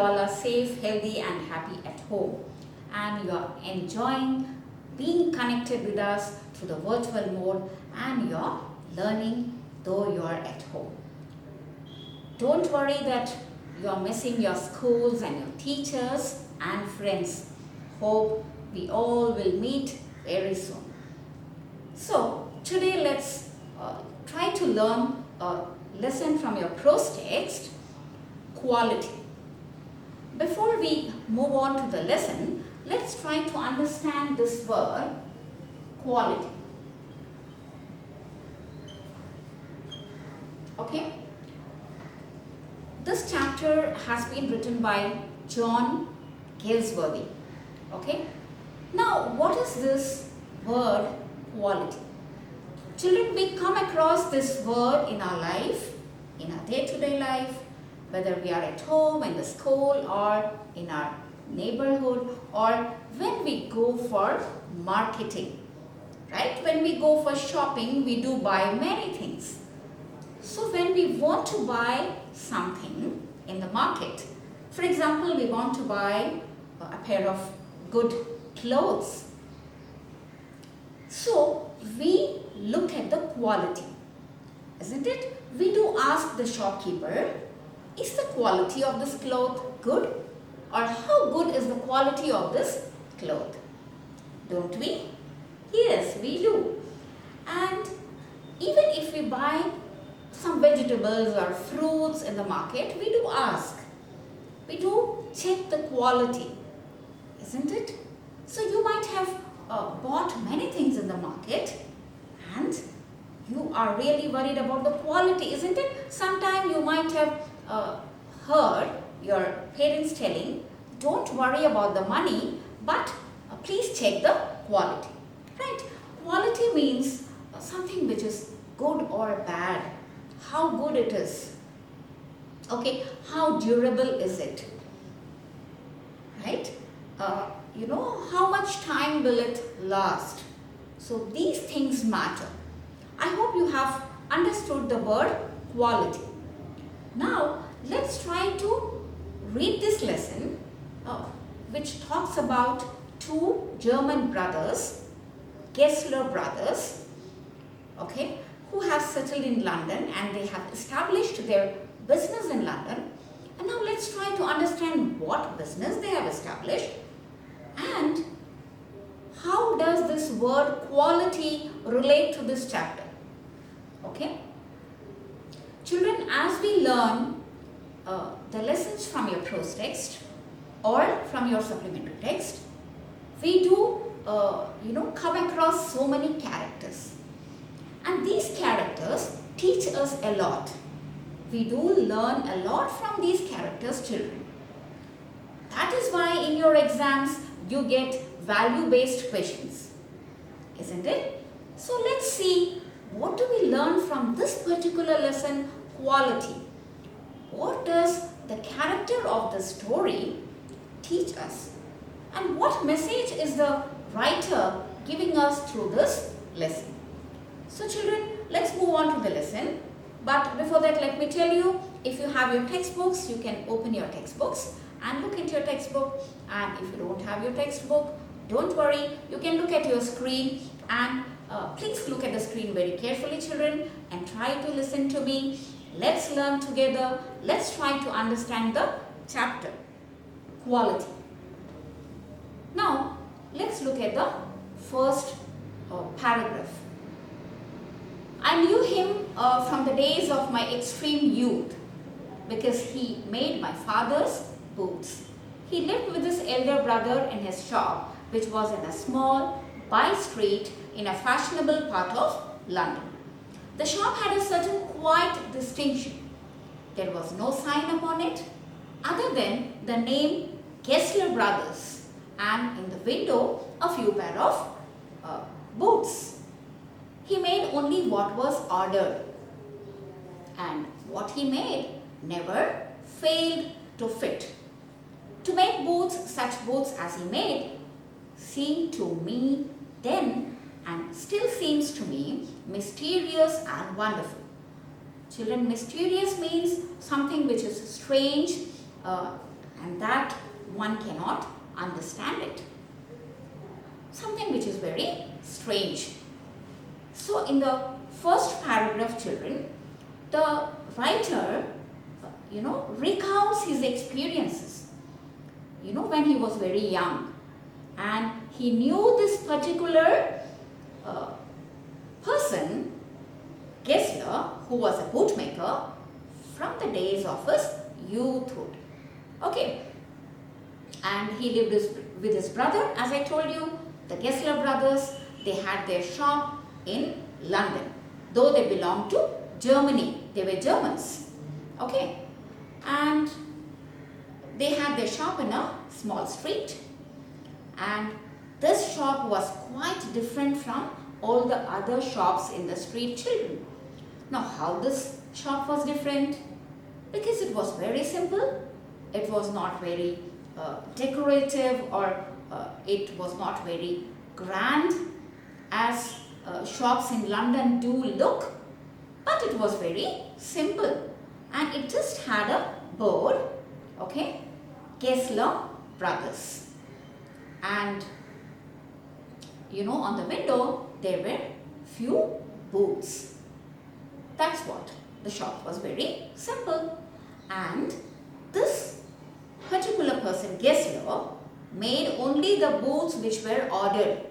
all are safe, healthy and happy at home, and you are enjoying being connected with us through the virtual mode, and you are learning though you are at home. Don't worry that you are missing your schools and your teachers and friends. Hope we all will meet very soon. So today let's try to learn a lesson from your prose text, quality. Before we move on to the lesson, let's try to understand this word quality. Okay? This chapter has been written by John Galsworthy. Okay? Now, what is this word quality? Children, we come across this word in our life, in our day-to-day life, whether we are at home, in the school, or in our neighborhood, or when we go for marketing. Right? When we go for shopping, we do buy many things. So when we want to buy something in the market, for example, we want to buy a pair of good clothes. So we look at the quality, isn't it? We do ask the shopkeeper, is the quality of this cloth good? Or how good is the quality of this cloth? Don't we? Yes, we do. And even if we buy some vegetables or fruits in the market, we do ask. We do check the quality, isn't it? So you might have bought many things in the market and you are really worried about the quality, isn't it? Sometime you might have heard your parents telling, don't worry about the money, but please check the quality, right? Quality means something which is good or bad. How good it is, okay, how durable is it, right? How much time will it last? So these things matter. I hope you have understood the word quality. Now let's try to read this lesson which talks about two German brothers, Gessler brothers, okay, who have settled in London and they have established their business in London. And now let's try to understand what business they have established and how does this word quality relate to this chapter. Okay? Children, as we learn the lessons from your prose text or from your supplementary text, we do come across so many characters. And these characters teach us a lot. We do learn a lot from these characters, children. That is why in your exams you get value-based questions, isn't it? So let's see, what do we learn from this particular lesson, quality? What does the character of the story teach us? And what message is the writer giving us through this lesson? So children, let's move on to the lesson. But before that, let me tell you, if you have your textbooks, you can open your textbooks and look into your textbook. And if you don't have your textbook, don't worry, you can look at your screen and please look at the screen very carefully, children, and try to listen to me. Let's learn together. Let's try to understand the chapter, quality. Now, let's look at the first paragraph. I knew him from the days of my extreme youth because he made my father's boots. He lived with his elder brother in his shop, which was in a small by street in a fashionable part of London. The shop had a certain quiet distinction. There was no sign upon it other than the name Gessler Brothers and in the window a few pair of boots. He made only what was ordered, and what he made never failed to fit. To make boots, such boots as he made, seemed to me then and still seems to me mysterious and wonderful. Children, mysterious means something which is strange and that one cannot understand it. Something which is very strange. So in the first paragraph, children, the writer, recounts his experiences, when he was very young, and he knew this particular person, Gessler, who was a bootmaker, from the days of his youthhood. Okay, and he lived with his brother. As I told you, the Gessler brothers, they had their shop in London, though they belonged to Germany. They were Germans. Okay, and they had their shop in a small street, and this shop was quite different from all the other shops in the street, children. Now, how this shop was different? Because it was very simple. It was not very decorative, or it was not very grand as shops in London do look, but it was very simple, and it just had a board, okay, Gessler Brothers, and on the window there were few booths. That's what the shop was, very simple. And this particular person, Gessler, made only the booths which were ordered.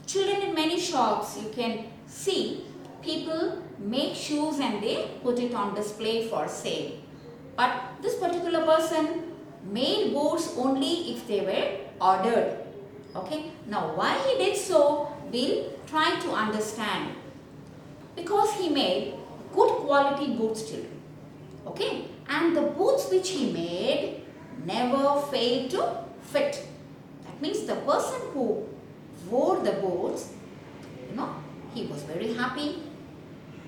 Children, in many shops you can see people make shoes and they put it on display for sale. But this particular person made boots only if they were ordered. Okay, now why he did so, we'll try to understand. Because he made good quality boots, children. Okay, and the boots which he made never failed to fit. That means the person who wore the boots, he was very happy.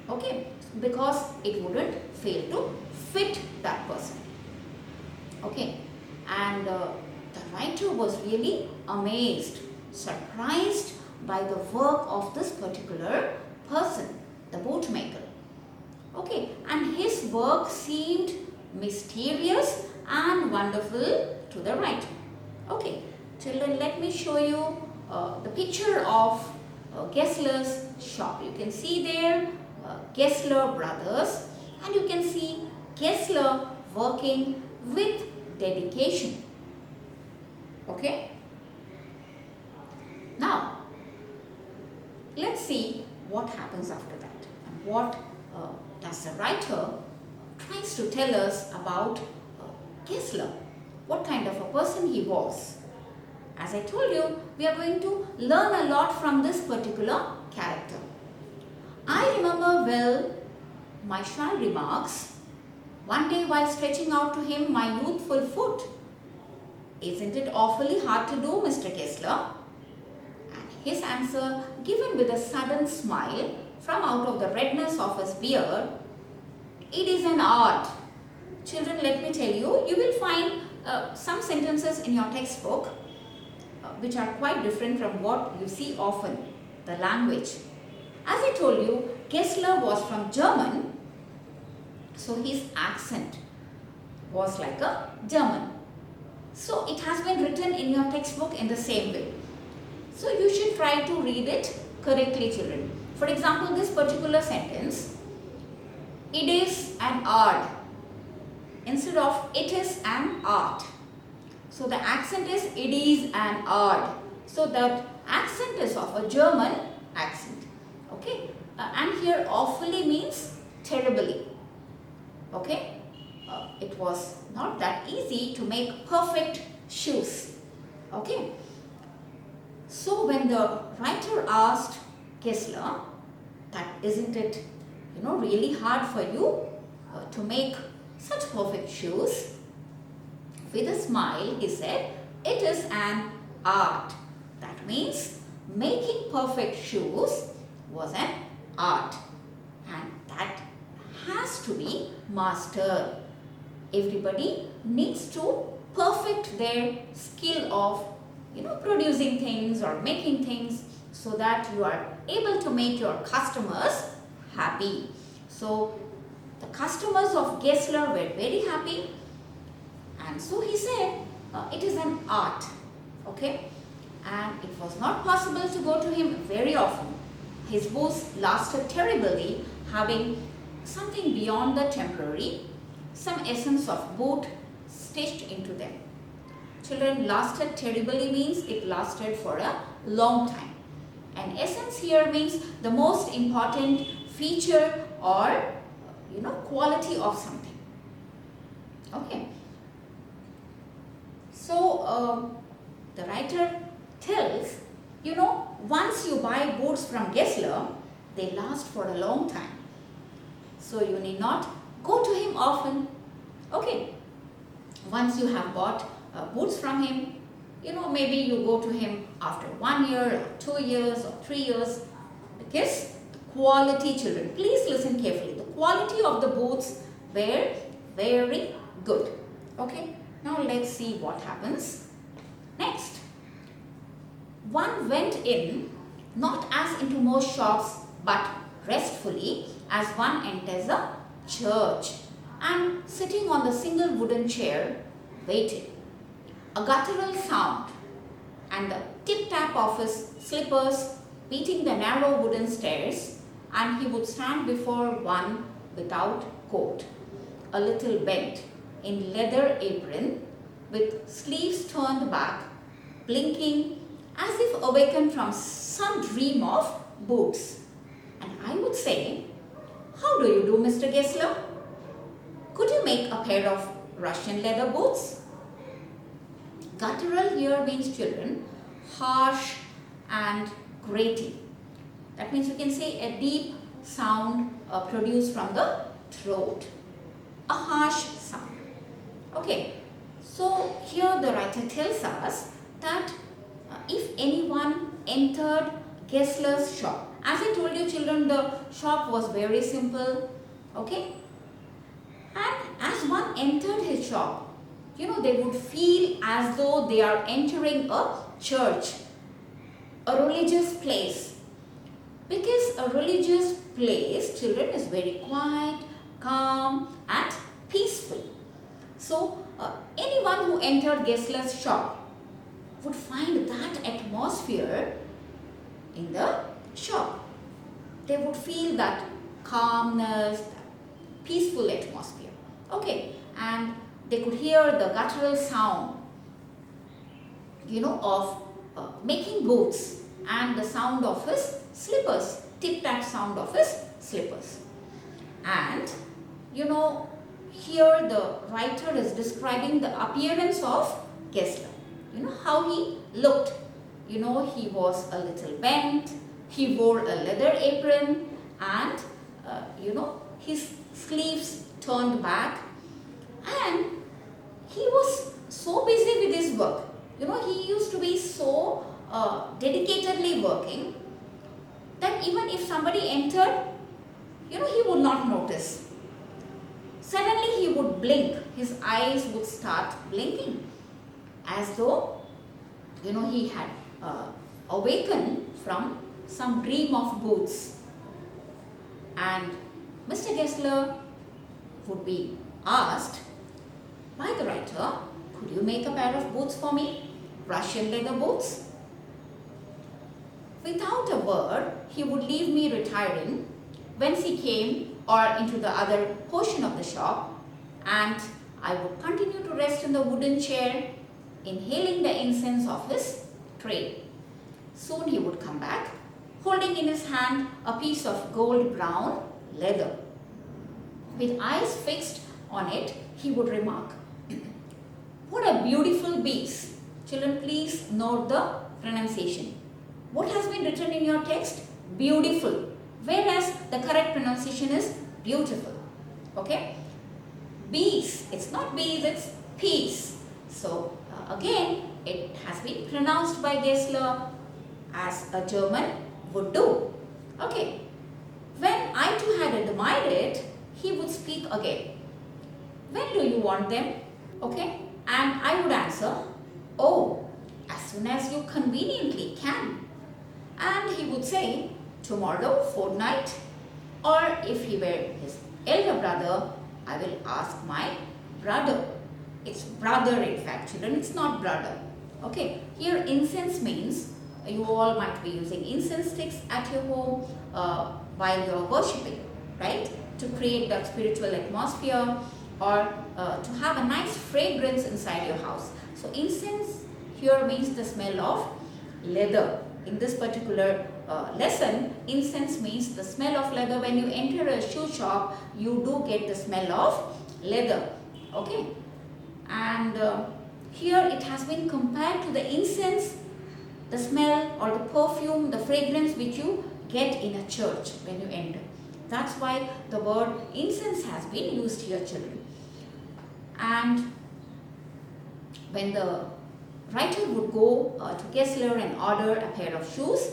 Okay, because it wouldn't fail to fit that person. Okay, and the writer was really amazed, surprised by the work of this particular person, the bootmaker. Okay, and his work seemed mysterious and wonderful to the writer. Okay, children, let me show you the picture of Gessler's shop. You can see there Gessler Brothers, and you can see Gessler working with dedication. Okay, now let's see what happens after that, and what does the writer tries to tell us about Gessler, what kind of a person he was. As I told you, we are going to learn a lot from this particular character. I remember well, my child remarks, one day while stretching out to him my youthful foot, "Isn't it awfully hard to do, Mr. Gessler?" And his answer, given with a sudden smile from out of the redness of his beard, "It is an art." Children, let me tell you, you will find some sentences in your textbook which are quite different from what you see often, the language. As I told you, Gessler was from German, so his accent was like a German. So it has been written in your textbook in the same way. So you should try to read it correctly, children. For example, this particular sentence, "It is an art," instead of "it is an art." So the accent is "it is an art." So that accent is of a German accent. Okay, and here awfully means terribly. Okay, it was not that easy to make perfect shoes. Okay, so when the writer asked Gessler that, "Isn't it really hard for you to make such perfect shoes?" With a smile he said, "It is an art." That means making perfect shoes was an art, and that has to be mastered. Everybody needs to perfect their skill of producing things or making things, so that you are able to make your customers happy. So the customers of Gessler were very happy, and so he said, it is an art, okay, and it was not possible to go to him very often. His boots lasted terribly, having something beyond the temporary, some essence of boot stitched into them. Children, lasted terribly means it lasted for a long time. And essence here means the most important feature or quality of something. Okay. So the writer tells, once you buy boots from Gessler, they last for a long time. So you need not go to him often. Okay. Once you have bought boots from him, maybe you go to him after 1 year or 2 years or 3 years, because the quality, children, please listen carefully, the quality of the boots were very good. Okay, now let's see what happens next. One went in, not as into most shops, but restfully as one enters a church, and sitting on the single wooden chair, waited. A guttural sound and the tip-tap of his slippers beating the narrow wooden stairs, and he would stand before one without coat, a little bent, in leather apron, with sleeves turned back, blinking as if awakened from some dream of boots. And I would say, how do you do, Mr. Gessler? Could you make a pair of Russian leather boots? Guttural here means, children, harsh and grating. That means you can say a deep sound produced from the throat. A harsh sound. Okay. So here the writer tells us that if anyone entered Gessler's shop, as I told you, children, the shop was very simple. Okay. And as one entered his shop, they would feel as though they are entering a church, a religious place. Because a religious place, children, is very quiet, calm and peaceful. So, anyone who entered Gessler's shop would find that atmosphere in the shop. They would feel that calmness, peaceful atmosphere. Okay, and they could hear the guttural sound, of making boots, and the sound of his slippers, tip-tap sound of his slippers. And, here the writer is describing the appearance of Gessler. How he looked. He was a little bent, he wore a leather apron, and, his sleeves turned back, and he was so busy with his work. He used to be so dedicatedly working that even if somebody entered, he would not notice. Suddenly he would blink. His eyes would start blinking as though, he had awakened from some dream of boots. And Mr. Gessler would be asked by the writer, could you make a pair of boots for me? Russian leather boots? Without a word, he would leave me retiring whence he came or into the other portion of the shop, and I would continue to rest in the wooden chair, inhaling the incense of his trade. Soon he would come back, holding in his hand a piece of gold brown leather. With eyes fixed on it, he would remark, what a beautiful beast. Children, please note the pronunciation. What has been written in your text? Beautiful. Whereas the correct pronunciation is beautiful. Okay? Bees. It's not bees, it's peace. So, again, it has been pronounced by Gessler as a German would do. Okay. When I too had admired it, he would speak again. When do you want them? Okay. And I would answer, oh, as soon as you conveniently can. And he would say, tomorrow, fortnight, or if he were his elder brother, I will ask my brother. It's brother in fact, children. It's not brother. Okay. Here incense means you all might be using incense sticks at your home while you are worshipping, right? To create that spiritual atmosphere or to have a nice fragrance inside your house. So incense here means the smell of leather. In this particular lesson, incense means the smell of leather. When you enter a shoe shop, you do get the smell of leather. Okay. And here it has been compared to the incense, the smell or the perfume, the fragrance which you get in a church when you enter. That's why the word incense has been used here, children. And when the writer would go to Gessler and order a pair of shoes,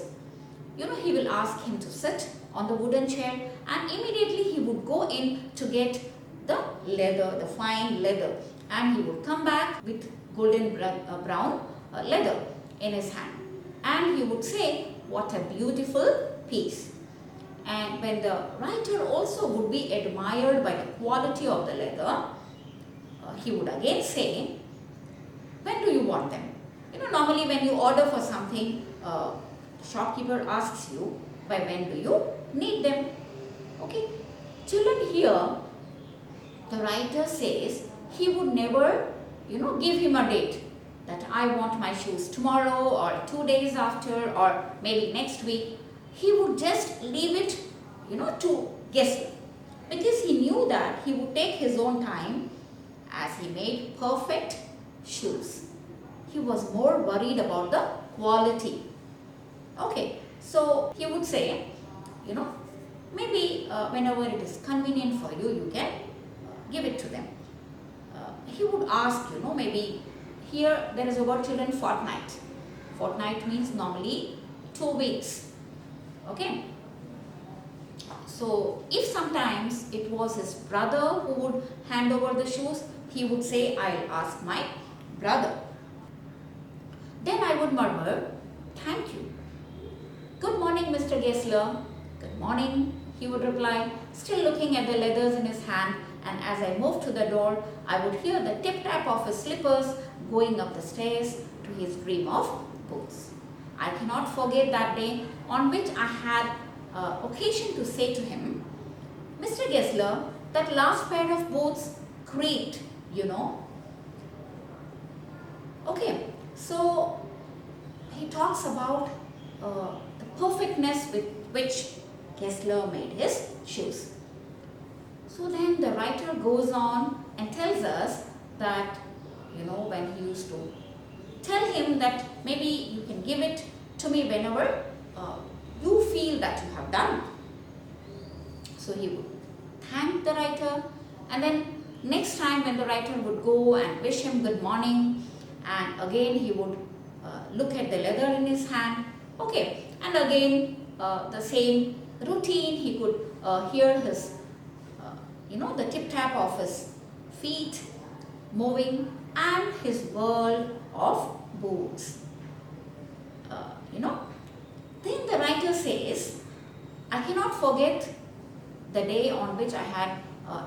he will ask him to sit on the wooden chair, and immediately he would go in to get the leather, the fine leather, and he would come back with golden brown leather in his hand, and he would say, "What a beautiful piece." And when the writer also would be admired by the quality of the leather, he would again say, "When do you want them?" Normally when you order for something, the shopkeeper asks you, "By when do you need them?" Okay. Children, here the writer says he would never, give him a date that I want my shoes tomorrow or 2 days after or maybe next week. He would just leave it, to Gessler, because he knew that he would take his own time as he made perfect shoes. He was more worried about the quality. Okay, so he would say, maybe whenever it is convenient for you, you can give it to them. He would ask, maybe here there is a word, children, fortnight. Fortnight means normally 2 weeks. Okay. So if sometimes it was his brother who would hand over the shoes, he would say, "I'll ask my brother." Then I would murmur, "Thank you." "Good morning, Mr. Gessler." "Good morning," he would reply, still looking at the leathers in his hand, and as I moved to the door, I would hear the tip-tap of his slippers going up the stairs to his dream of boots. I cannot forget that day on which I had occasion to say to him, "Mr. Gessler, that last pair of boots creaked, Okay, so he talks about the perfectness with which Gessler made his shoes. So then the writer goes on and tells us that, when he used to tell him that maybe you can give it to me whenever you feel that you have done it. So he would thank the writer, and then next time when the writer would go and wish him good morning, and again he would look at the leather in his hand. Okay, and again the same routine. He could hear his, the tip-tap of his feet moving and his world of boots. Then the writer says, I cannot forget the day on which I had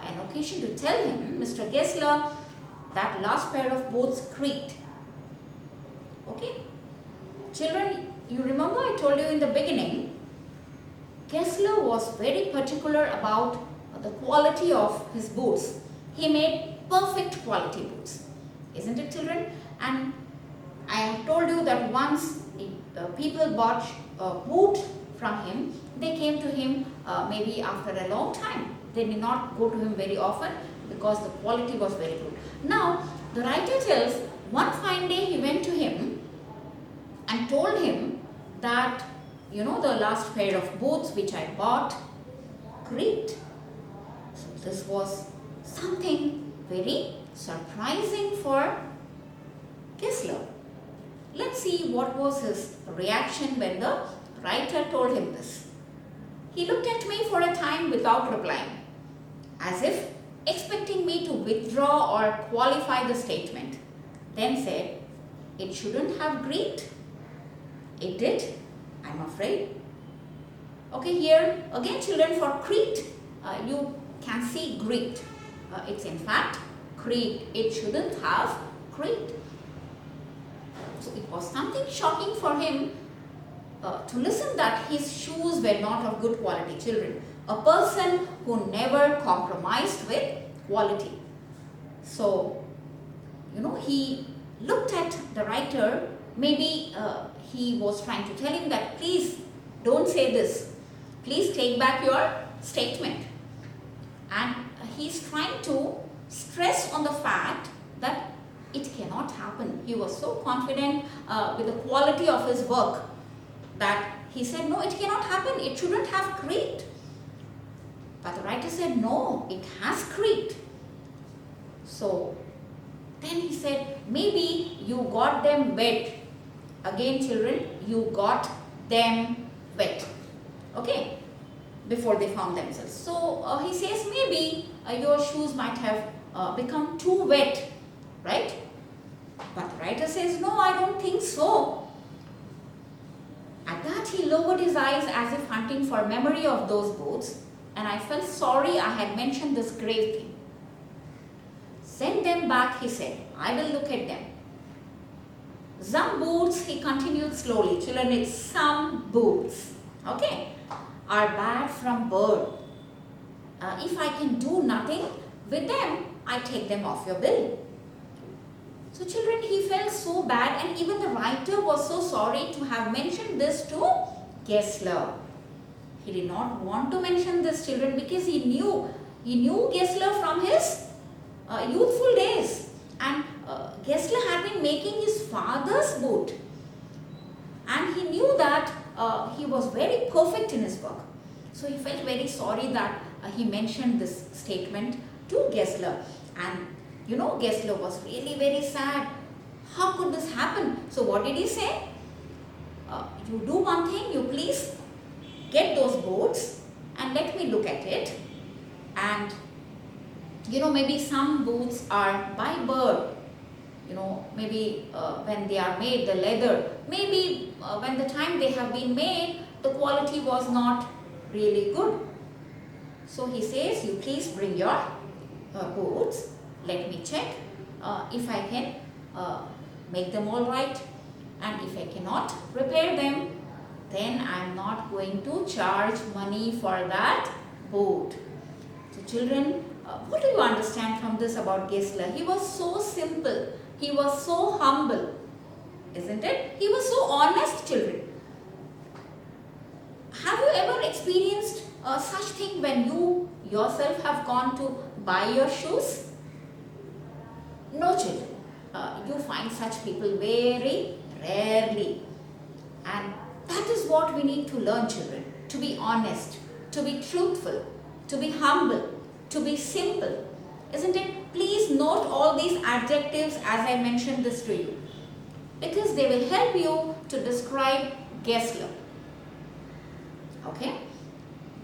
an occasion to tell him, "Mr. Gessler, that last pair of boots creaked." Okay? Children, you remember I told you in the beginning, Gessler was very particular about the quality of his boots. He made perfect quality boots. Isn't it, children? And I have told you that once people bought a boot from him, they came to him maybe after a long time. They did not go to him very often because the quality was very good. Now, the writer tells, one fine day he went to him and told him that, the last pair of boots which I bought creaked. So this was something very surprising for Gessler. Let's see what was his reaction when the writer told him this. He looked at me for a time without replying, as if expecting me to withdraw or qualify the statement. Then said, "It shouldn't have creaked." "It did, I'm afraid." Okay, here again, children, for creaked, you can see creaked. It's in fact creaked. It shouldn't have creaked. So it was something shocking for him to listen that his shoes were not of good quality. Children, a person who never compromised with quality. So, he looked at the writer. Maybe he was trying to tell him that please don't say this. Please take back your statement. And he's trying to stress on the fact that it cannot happen. He was so confident with the quality of his work that he said, no, it cannot happen. It shouldn't have creaked. But the writer said, no, it has creaked. So then he said, maybe you got them wet. Again, children, you got them wet. Okay, before they found themselves. So he says, maybe your shoes might have become too wet, right? But the writer says, no, I don't think so. At that, he lowered his eyes as if hunting for memory of those boots, and I felt sorry I had mentioned this grave thing. Send them back, he said. I will look at them. Some boots, he continued slowly. Children, it's some boots, okay, are bad from birth. If I can do nothing with them, I take them off your bill. So children, he felt so bad, and even the writer was so sorry to have mentioned this to Gessler. He did not want to mention this, children, because he knew Gessler from his youthful days, and Gessler had been making his father's boot, and he knew that he was very perfect in his work. So he felt very sorry that he mentioned this statement to Gessler, and Gessler was really very sad. How could this happen? So what did he say? You do one thing, you please get those boots and let me look at it. And maybe some boots are by birth. Maybe when they are made, the leather, maybe when the time they have been made, the quality was not really good. So he says, you please bring your boots. Let me check if I can make them all right, and if I cannot repair them, then I am not going to charge money for that boot. So children, what do you understand from this about Gessler? He was so simple. He was so humble, isn't it? He was so honest, children. Have you ever experienced such thing when you yourself have gone to buy your shoes? No, children. You find such people very rarely. And that is what we need to learn, children. To be honest, to be truthful, to be humble, to be simple. Isn't it? Please note all these adjectives as I mentioned this to you, because they will help you to describe Gessler. Okay?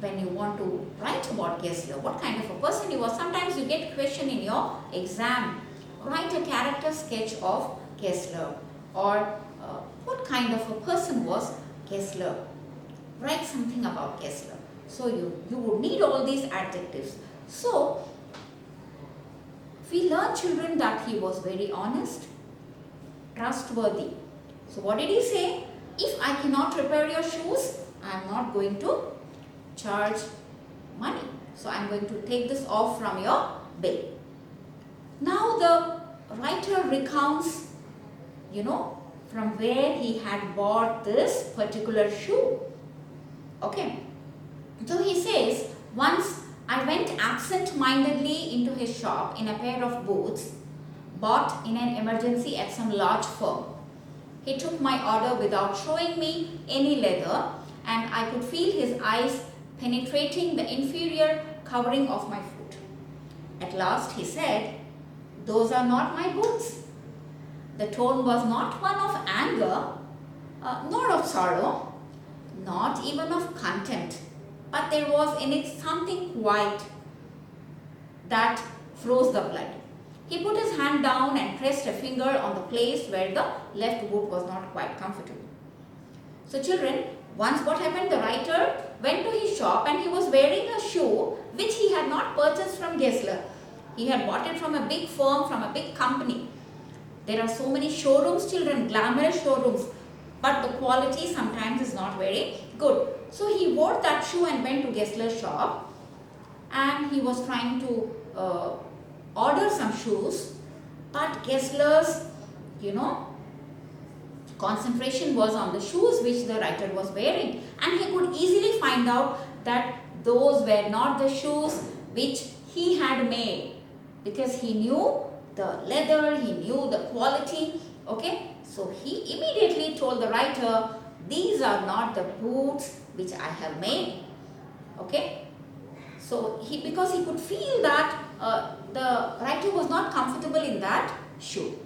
When you want to write about Gessler, what kind of a person he was. Sometimes you get question in your exam. Write a character sketch of Gessler, or what kind of a person was Gessler. Write something about Gessler. So you would need all these adjectives. So we learn, children, that he was very honest, trustworthy. So what did he say? If I cannot repair your shoes, I am not going to charge money. So I am going to take this off from your bill. Now the writer recounts, from where he had bought this particular shoe. Okay. So he says, once I went absent-mindedly into his shop in a pair of boots bought in an emergency at some large firm. He took my order without showing me any leather, and I could feel his eyes penetrating the inferior covering of my foot. At last he said, "Those are not my boots." The tone was not one of anger, nor of sorrow, not even of contempt, but there was in it something quiet that froze the blood. He put his hand down and pressed a finger on the place where the left boot was not quite comfortable. So children, once what happened, the writer went to his shop and he was wearing a shoe which he had not purchased from Gessler. He had bought it from a big firm, from a big company. There are so many showrooms, children, glamorous showrooms, but the quality sometimes is not very good. So he wore that shoe and went to Gessler's shop, and he was trying to order some shoes, but Gessler's, concentration was on the shoes which the writer was wearing, and he could easily find out that those were not the shoes which he had made, because he knew the leather, he knew the quality. Okay, so he immediately told the writer, these are not the boots which I have made. Okay, so because he could feel that the writer was not comfortable in that shoe.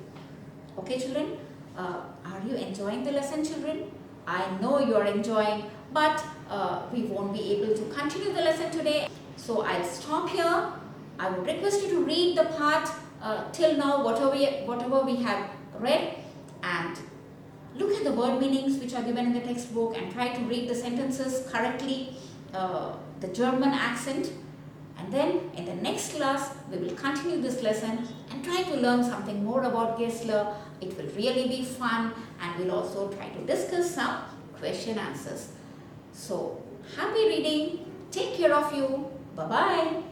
Okay, children, are you enjoying the lesson, children? I know you are enjoying, but we won't be able to continue the lesson today. So I'll stop here. I would request you to read the part till now, whatever we have read, and look at the word meanings which are given in the textbook and try to read the sentences correctly, the German accent. And then in the next class, we will continue this lesson and try to learn something more about Gessler. It will really be fun, and we'll also try to discuss some question answers. So, happy reading. Take care of you. Bye-bye.